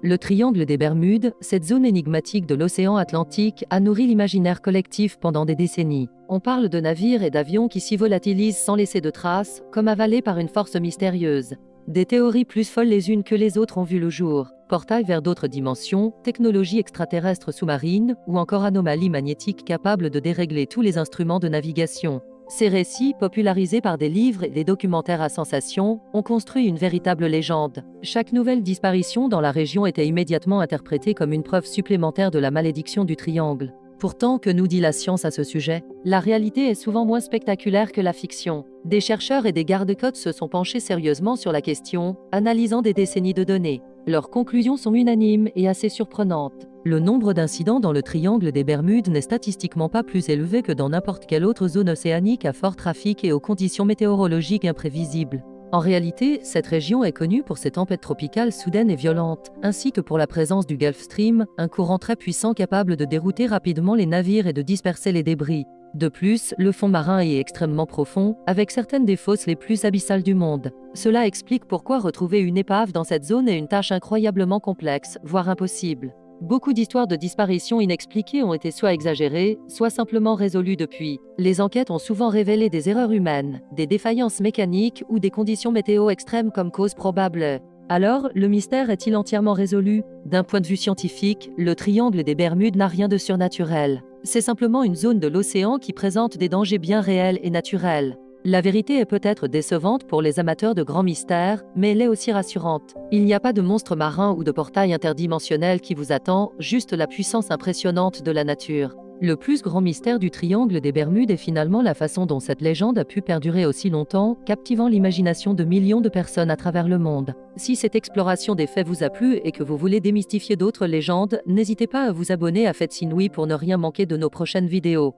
Le triangle des Bermudes, cette zone énigmatique de l'océan Atlantique, a nourri l'imaginaire collectif pendant des décennies. On parle de navires et d'avions qui s'y volatilisent sans laisser de traces, comme avalés par une force mystérieuse. Des théories plus folles les unes que les autres ont vu le jour. Portail vers d'autres dimensions, technologies extraterrestres sous-marines, ou encore anomalies magnétiques capables de dérégler tous les instruments de navigation. Ces récits, popularisés par des livres et des documentaires à sensation, ont construit une véritable légende. Chaque nouvelle disparition dans la région était immédiatement interprétée comme une preuve supplémentaire de la malédiction du triangle. Pourtant, que nous dit la science à ce sujet? La réalité est souvent moins spectaculaire que la fiction. Des chercheurs et des gardes-côtes se sont penchés sérieusement sur la question, analysant des décennies de données. Leurs conclusions sont unanimes et assez surprenantes. Le nombre d'incidents dans le triangle des Bermudes n'est statistiquement pas plus élevé que dans n'importe quelle autre zone océanique à fort trafic et aux conditions météorologiques imprévisibles. En réalité, cette région est connue pour ses tempêtes tropicales soudaines et violentes, ainsi que pour la présence du Gulf Stream, un courant très puissant capable de dérouter rapidement les navires et de disperser les débris. De plus, le fond marin est extrêmement profond, avec certaines des fosses les plus abyssales du monde. Cela explique pourquoi retrouver une épave dans cette zone est une tâche incroyablement complexe, voire impossible. Beaucoup d'histoires de disparitions inexpliquées ont été soit exagérées, soit simplement résolues depuis. Les enquêtes ont souvent révélé des erreurs humaines, des défaillances mécaniques ou des conditions météo extrêmes comme cause probable. Alors, le mystère est-il entièrement résolu? D'un point de vue scientifique, le triangle des Bermudes n'a rien de surnaturel. C'est simplement une zone de l'océan qui présente des dangers bien réels et naturels. La vérité est peut-être décevante pour les amateurs de grands mystères, mais elle est aussi rassurante. Il n'y a pas de monstre marin ou de portail interdimensionnel qui vous attend, juste la puissance impressionnante de la nature. Le plus grand mystère du triangle des Bermudes est finalement la façon dont cette légende a pu perdurer aussi longtemps, captivant l'imagination de millions de personnes à travers le monde. Si cette exploration des faits vous a plu et que vous voulez démystifier d'autres légendes, n'hésitez pas à vous abonner à Faits Inouïs pour ne rien manquer de nos prochaines vidéos.